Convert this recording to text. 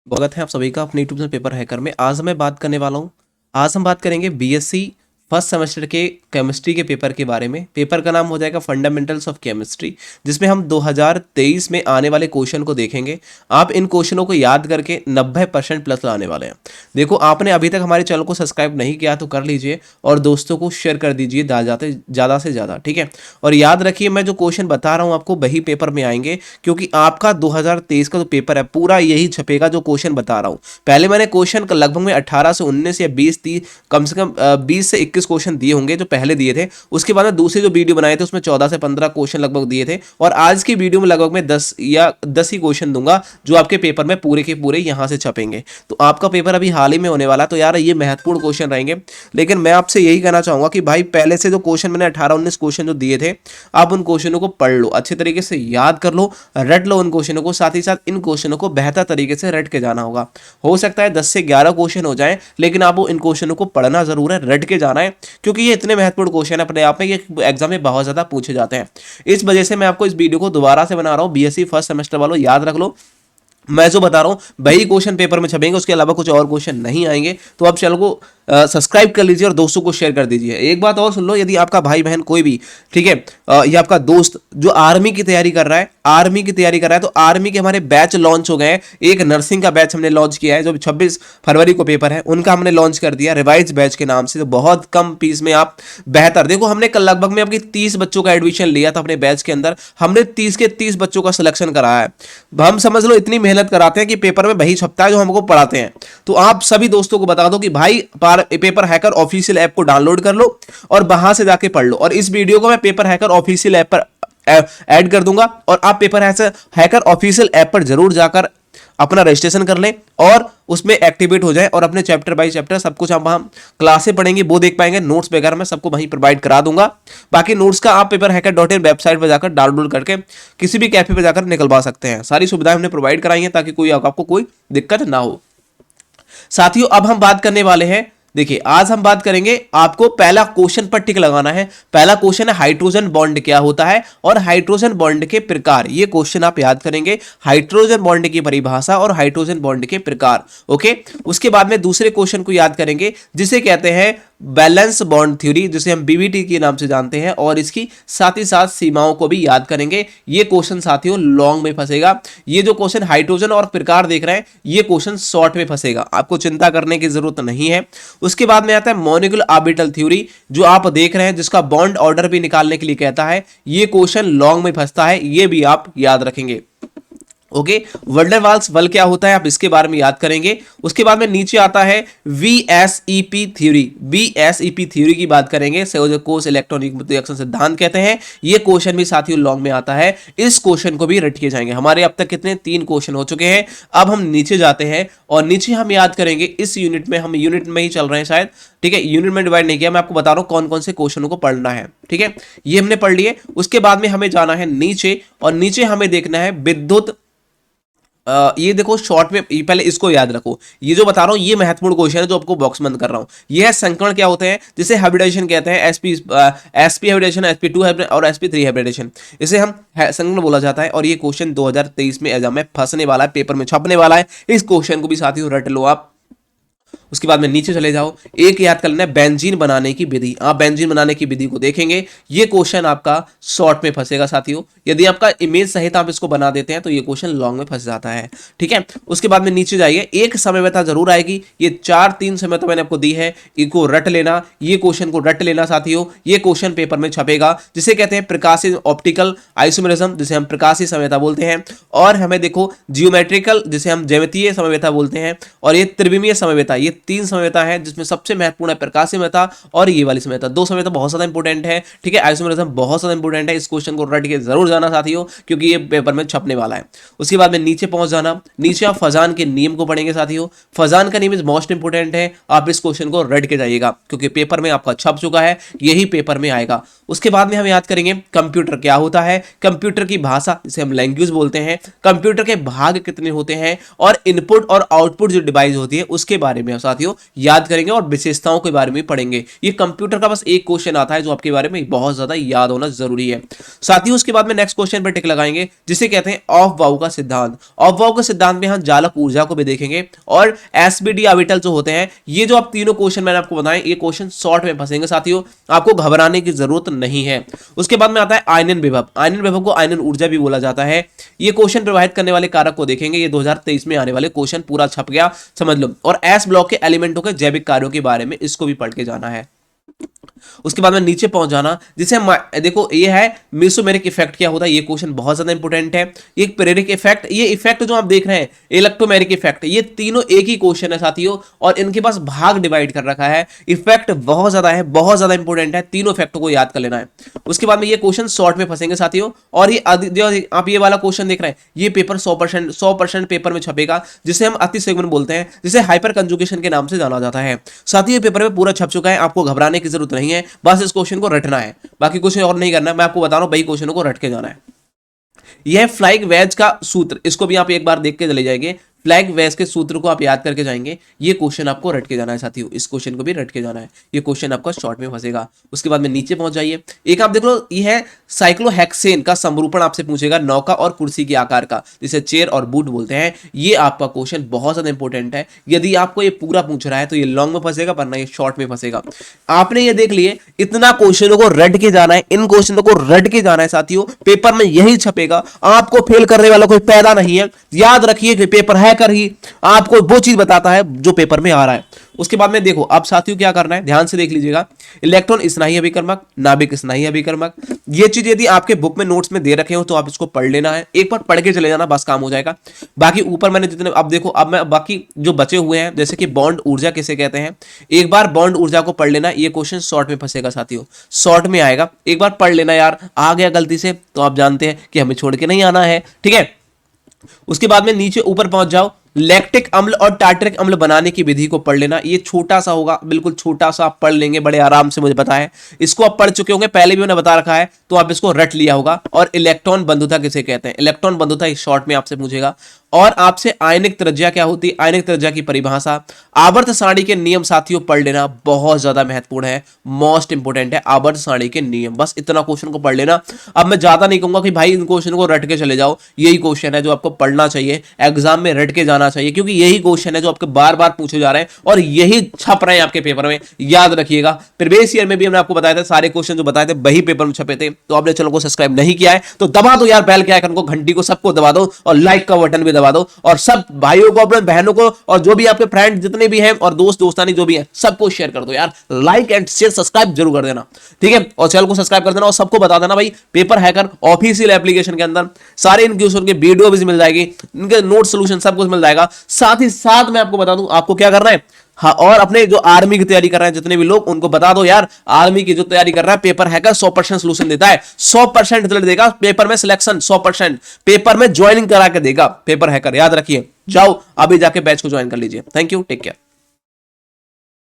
स्वागत है आप सभी का अपने यूट्यूब चैनल पेपर हैकर में। आज मैं बात करने वाला हूँ। आज हम बात करेंगे बीएससी फर्स्ट सेमेस्टर के केमिस्ट्री के पेपर के बारे में। पेपर का नाम हो जाएगा फंडामेंटल्स ऑफ केमिस्ट्री, जिसमें हम 2023 में आने वाले क्वेश्चन को देखेंगे। आप इन क्वेश्चनों को याद करके 90% प्लस लाने वाले हैं। देखो, आपने अभी तक हमारे चैनल को सब्सक्राइब नहीं किया तो कर लीजिए और दोस्तों को शेयर कर दीजिए ज़्यादा से ज़्यादा, ठीक है। और याद रखिए, मैं जो क्वेश्चन बता रहा हूँ आपको वही पेपर में आएंगे, क्योंकि आपका 2023 का जो पेपर है पूरा यही छपेगा जो क्वेश्चन बता रहा हूँ। पहले मैंने क्वेश्चन लगभग में 18 से 19 या 20-30 कम से कम 20 से 21 क्वेश्चन दिए होंगे जो पहले दिए थे। उसके बाद में दूसरी जो वीडियो बनाए थे उसमें 14 से 15 क्वेश्चन लगभग दिए थे, और आज की वीडियो में लगभग में 10 या 10 ही क्वेश्चन दूंगा जो आपके पेपर में पूरे के पूरे यहां से छपेंगे। तो आपका पेपर अभी हाल ही में होने वाला है, तो यार ये महत्वपूर्ण क्वेश्चन रहेंगे। लेकिन मैं आपसे यही कहना चाहूंगा कि भाई, पहले से जो क्वेश्चन मैंने 18-19 क्वेश्चन जो दिए थे, आप उन क्वेश्चनों को पढ़ लो, अच्छे तरीके से याद कर लो, रट लो उन क्वेश्चनों को। साथ ही साथ इन क्वेश्चनों को बेहतर तरीके से रट के जाना होगा। हो सकता है 10 से 11 क्वेश्चन हो जाएं, लेकिन आपको इन क्वेश्चनों को पढ़ना जरूर है, रट के जाना है, क्योंकि ये इतने महत्वपूर्ण क्वेश्चन है अपने आप में, ये एग्जाम में बहुत ज्यादा पूछे जाते हैं। इस वजह से मैं आपको इस वीडियो को दोबारा से बना रहा हूं। बीएससी फर्स्ट सेमेस्टर वालों, याद रख लो, मैं जो बता रहा हूं वही क्वेश्चन पेपर में छपेंगे, उसके अलावा कुछ और क्वेश्चन नहीं आएंगे। तो आप चैनल को सब्सक्राइब कर लीजिए और दोस्तों को शेयर कर दीजिए। एक बात और सुन लो, यदि आपका भाई बहन कोई भी, ठीक है, या आपका दोस्त जो आर्मी की तैयारी कर रहा है, तो आर्मी के हमारे बैच लॉन्च हो गए हैं। एक नर्सिंग का बैच हमने लॉन्च किया है, जो 26 फरवरी को पेपर है, उनका हमने लॉन्च कर दिया रिवाइज बैच के नाम से। तो बहुत कम फीस में आप बेहतर, देखो, हमने कल लगभग में आपकी 30 बच्चों का एडमिशन लिया था अपने बैच के अंदर। हमने 30 के 30 बच्चों का सिलेक्शन कराया है। हम समझ लो इतनी मेहनत कराते हैं कि पेपर में वही छपता है जो हमको पढ़ाते हैं। तो आप सभी दोस्तों को बता दो कि भाई, पेपर हैकर ऑफिशियल ऐप को डाउनलोड कर लो और वहां से जाके पढ़ लो। और इस वीडियो को मैं पेपर हैकर ऑफिशियल ऐप पर ऐड कर दूंगा, और आप पेपर हैकर ऑफिशियल ऐप पर जरूर जाकर अपना रजिस्ट्रेशन कर लें और उसमें एक्टिवेट हो जाए, और अपने चैप्टर बाय चैप्टर सब कुछ हम क्लासें पढ़ेंगे वो देख पाएंगे। नोट्स वगैरह मैं सबको वहीं प्रोवाइड करा दूंगा। बाकी नोट्स का आप paperhacker.in वेबसाइट पर जाकर डाउनलोड करके किसी भी कैफे पर जाकर निकलवा सकते हैं। सारी सुविधाएं हमने प्रोवाइड कराई हैं ताकि आपको कोई दिक्कत ना हो। साथियों, अब हम बात करने वाले हैं, देखिए, आज हम बात करेंगे, आपको पहला क्वेश्चन पर टिक लगाना है। पहला क्वेश्चन है हाइड्रोजन बॉन्ड क्या होता है और हाइड्रोजन बॉन्ड के प्रकार। ये क्वेश्चन आप याद करेंगे, हाइड्रोजन बॉन्ड की परिभाषा और हाइड्रोजन बॉन्ड के प्रकार। ओके, उसके बाद में दूसरे क्वेश्चन को याद करेंगे, जिसे कहते हैं बैलेंस बॉन्ड थ्योरी, जिसे हम बीबीटी के नाम से जानते हैं, और इसकी साथ ही साथ सीमाओं को भी याद करेंगे। ये क्वेश्चन साथियों लॉन्ग में फंसेगा। ये जो क्वेश्चन हाइड्रोजन और प्रकार देख रहे हैं, ये क्वेश्चन शॉर्ट में फंसेगा, आपको चिंता करने की जरूरत नहीं है। उसके बाद में आता है मॉलिक्यूलर ऑर्बिटल थ्योरी, जो आप देख रहे हैं, जिसका बॉन्ड ऑर्डर भी निकालने के लिए कहता है। ये क्वेश्चन लॉन्ग में फंसता है, ये भी आप याद रखेंगे। ओके, वंडरवाल्स बल क्या होता है, आप इसके बारे में याद करेंगे। उसके बाद में नीचे आता है वीएसईपी थ्योरी। वीएसईपी थ्योरी की बात करेंगे, संयोजक कोष इलेक्ट्रॉनिक रिएक्शन सिद्धांत कहते हैं। ये क्वेश्चन भी साथियों लॉन्ग में आता है। इस क्वेश्चन को भी रट के जाएंगे। हमारे अब तक कितने 3 क्वेश्चन हो चुके हैं। अब हम नीचे जाते हैं और नीचे हम याद करेंगे, इस यूनिट में, हम यूनिट में ही चल रहे हैं शायद, ठीक है, यूनिट में डिवाइड नहीं किया। मैं आपको बता रहा हूं कौन कौन से क्वेश्चनों को पढ़ना है, ठीक है, ये हमने पढ़ लिए। उसके बाद में हमें जाना है नीचे, और नीचे हमें देखना है विद्युत। ये देखो शॉर्ट में, पहले इसको याद रखो, ये जो बता रहा हूं ये महत्वपूर्ण क्वेश्चन है जो आपको बॉक्स बंद कर रहा हूं। ये है संकरण क्या होते हैं, जिसे हाइब्रिडाइजेशन कहते हैं। एसपी हाइब्रिडाइजेशन, sp2 और sp3 हाइब्रिडाइजेशन, इसे हम संकरण बोला जाता है। और ये क्वेश्चन 2023 में एग्जाम में फंसने वाला है, पेपर में छपने वाला है। इस क्वेश्चन को भी साथियों रट लो आप। उसके बाद में नीचे चले जाओ, एक याद कर लेना, बेंजीन बनाने की विधि। आप बेंजीन बनाने की विधि को देखेंगे। ये क्वेश्चन आपका शॉर्ट में फंसेगा साथियों। यदि आपका इमेज सहित आप इसको बना देते हैं तो ये क्वेश्चन लॉन्ग में फंस जाता है, ठीक है। उसके बाद में नीचे जाइए, एक समयवता जरूर आएगी। ये 4-3 समयता मैंने आपको दी है, इनको रट लेना। ये क्वेश्चन को रट लेना साथियों। ये क्वेश्चन पेपर में छपेगा, जिसे कहते हैं प्रकाशीय ऑप्टिकल आइसोमेरिज्म, जिसे हम प्रकाशीय समयता बोलते हैं। और हमें देखो जियोमेट्रिकल, जिसे हम ज्यामितीय समयता बोलते हैं। और ये त्रिविमीय समयता, ये 3 समयता है, जिसमें सबसे महत्वपूर्ण है प्रकाशीय समयता और ये वाली समयता। 2 समयता बहुत ज्यादा इंपॉर्टेंट है, ठीक है, आइसोमेरिज्म बहुत ज्यादा इंपॉर्टेंट है। इस क्वेश्चन को रट के जरूर जाना साथियों, क्योंकि ये पेपर में छपने वाला है। उसके बाद में नीचे पहुंच जाना, नीचे आप फजान के नियम को पढ़ेंगे साथियों। फजान का नियम मोस्ट इंपॉर्टेंट है, आप इस क्वेश्चन को रट के जाइएगा, क्योंकि पेपर में आपका छप चुका है, यही पेपर में आएगा। उसके बाद में हम याद करेंगे कंप्यूटर क्या होता है, कंप्यूटर की भाषा, जिसे हम लैंग्वेज बोलते हैं, कंप्यूटर के भाग कितने होते हैं, और इनपुट और आउटपुट जो डिवाइस होती है उसके बारे में साथियों याद करेंगे और विशेषताओं के बारे में पढ़ेंगे। ये कंप्यूटर का बस एक क्वेश्चन आता है जो आपके बारे में बहुत ज्यादा याद होना जरूरी है साथियों। उसके बाद में नेक्स्ट क्वेश्चन पर टिक लगाएंगे जिसे कहते हैं ऑफ बाउ का सिद्धांत। ऑफ बाउ के सिद्धांत में हम जालक ऊर्जा को भी देखेंगे और एसबीडी ऑर्बिटल जो होते हैं। ये जो आप तीनों क्वेश्चन मैंने आपको बताए ये क्वेश्चन शॉर्ट में फंसेंगे साथियों, आपको घबराने की जरूरत नहीं है। उसके बाद में आता है आयनन विभव। आयनन विभव को आयनन ऊर्जा भी बोला जाता है। ये क्वेश्चन प्रभावित करने वाले कारक को देखेंगे। ये 2023 में आने वाले क्वेश्चन पूरा छप गया, समझ लो। और एस ब्लॉक के एलिमेंटों के जैविक कार्यों के बारे में इसको भी पढ़ के जाना है। उसके बाद में नीचे पहुंच जाना जिसे देखो ये है मेसोमेरिक इफेक्ट क्या होता है। ये क्वेश्चन बहुत ज्यादा इंपॉर्टेंट है। ये प्रेरिक इफेक्ट, ये इफेक्ट जो आप देख रहे हैं इलेक्ट्रोमेरिक इफेक्ट, ये तीनों एक ही क्वेश्चन है साथियों और इनके पास भाग डिवाइड कर रखा है। इफेक्ट बहुत ज्यादा है, बहुत ज्यादा इंपॉर्टेंट है, तीनों इफेक्ट को याद कर लेना है। उसके बाद में ये क्वेश्चन शॉर्ट में फंसेंगे साथियों। और ये जो आप ये वाला क्वेश्चन देख रहे हैं ये पेपर 100% पेपर में छपेगा जिसे हम अतिसेवन बोलते हैं, जिसे हाइपर कंजुगेशन के नाम से जाना जाता है साथियों। पेपर में पूरा छप चुका है, आपको घबराने की जरूरत नहीं है, बस इस क्वेश्चन को रटना है, बाकी कुछ और नहीं करना है। मैं आपको बता रहा हूं वही क्वेश्चनों को रट के जाना है। यह फ्लाइंग वेज का सूत्र, इसको भी आप एक बार देख के चले जाएंगे। फ्लैग वेज के सूत्र को आप याद करके जाएंगे। ये क्वेश्चन आपको रट के जाना है साथियों, इस क्वेश्चन को भी रट के जाना है। ये क्वेश्चन आपका शॉर्ट में फंसेगा। उसके बाद में नीचे पहुंच जाइए। एक आप देख लो ये है साइक्लोहेक्सेन का समरूपण आपसे पूछेगा नौका और कुर्सी के आकार का, जिसे चेयर और बूट बोलते हैं। ये आपका क्वेश्चन बहुत ज्यादा इंपॉर्टेंट है। यदि आपको ये पूरा पूछ रहा है तो ये लॉन्ग में फंसेगा, वरना ये शॉर्ट में फंसेगा। आपने ये देख लिए इतना क्वेश्चनों को रट के जाना है, इन क्वेश्चनों को रट के जाना है साथियों। पेपर में यही छपेगा, आपको फेल करने वाला कोई पैदा नहीं है। याद रखिए कि पेपर हैकर ही आपको वो चीज बताता है जो पेपर में आ रहा है। उसके बाद में देखो अब साथियों क्या करना है, ध्यान से देख लीजिएगा। इलेक्ट्रॉन स्नायी अभिकर्मक, नाभिक स्नायी अभिकर्मक, ये चीज यदि आपके बुक में नोट्स में दे रखे हो तो आप इसको पढ़ लेना है, एक बार पढ़ के चले जाना, बस काम हो जाएगा। बाकी ऊपर मैंने जितने अब देखो अब मैं बाकी जो बचे हुए हैं जैसे कि बॉन्ड ऊर्जा किसे कहते हैं, एक बार बॉन्ड ऊर्जा को पढ़ लेना। ये क्वेश्चन शॉर्ट में फंसेगा साथियों, शॉर्ट में आएगा, एक बार पढ़ लेना यार। आ गया गलती से तो आप जानते हैं कि हमें छोड़ के नहीं आना है, ठीक है। उसके बाद में नीचे ऊपर पहुंच जाओ, लैक्टिक अम्ल और टार्टरिक अम्ल बनाने की विधि को पढ़ लेना। ये छोटा सा होगा, बिल्कुल छोटा सा आप पढ़ लेंगे बड़े आराम से, मुझे पता है। इसको आप पढ़ चुके होंगे, पहले भी मैंने बता रखा है, तो आप इसको रट लिया होगा। और इलेक्ट्रॉन बंधुता किसे कहते हैं, इलेक्ट्रॉन बंधुता इस शॉर्ट में आपसे पूछेगा। और आपसे आयनिक त्रिज्या क्या होती है, आयनिक त्रिज्या की परिभाषा। आवर्त सारणी के नियम साथियों पढ़ लेना, बहुत ज्यादा महत्वपूर्ण है, मोस्ट इंपोर्टेंट है आवर्त सारणी के नियम। बस इतना क्वेश्चन को पढ़ लेना। अब मैं ज्यादा नहीं कहूंगा कि भाई इन क्वेश्चन को रट के चले जाओ, यही क्वेश्चन है जो आपको पढ़ना चाहिए, एग्जाम में रट के जाना चाहिए, क्योंकि यही क्वेश्चन है जो आपके बार बार पूछे जा रहे हैं और यही छप रहे हैं आपके पेपर में, याद रखिएगा। प्रीवियस ईयर में भी हमने आपको बताया था, सारे क्वेश्चन जो बताए थे वही पेपर में छपे थे। तो आपने चैनल को सब्सक्राइब नहीं किया है तो दबा दो यार बेल के आइकन को, घंटी को, सबको दबा दो और लाइक का बटन भी दबा दो। और सब भाइयों को, अपने बहनों को और जो भी आपके फ्रेंड जितने भी हैं और दोस्त दोस्तानी जो भी है सबको शेयर कर दो यार। लाइक एंड शेयर सब्सक्राइब जरूर कर देना, ठीक है। और चैनल को सब्सक्राइब कर देना और सबको बता देना भाई पेपर हैकर ऑफिशियल एप्लीकेशन के अंदर सारे इन क्वेश्चन के वीडियो भी मिल जाएगी, इनके नोट सोल्यूशन सब कुछ मिल जाएगा। साथ ही साथ मैं आपको बता दूं आपको क्या करना है, हाँ, और अपने जो आर्मी की तैयारी कर रहे हैं जितने भी लोग, उनको बता दो यार आर्मी की जो तैयारी कर रहा है पेपर हैकर 100% सोल्यूशन देता है, 100% रिजल्ट देगा, पेपर में सिलेक्शन 100%, पेपर में ज्वाइनिंग करा के देगा पेपर हैकर, याद रखिए। जाओ अभी जाके बैच को ज्वाइन कर लीजिए। Thank you, take care.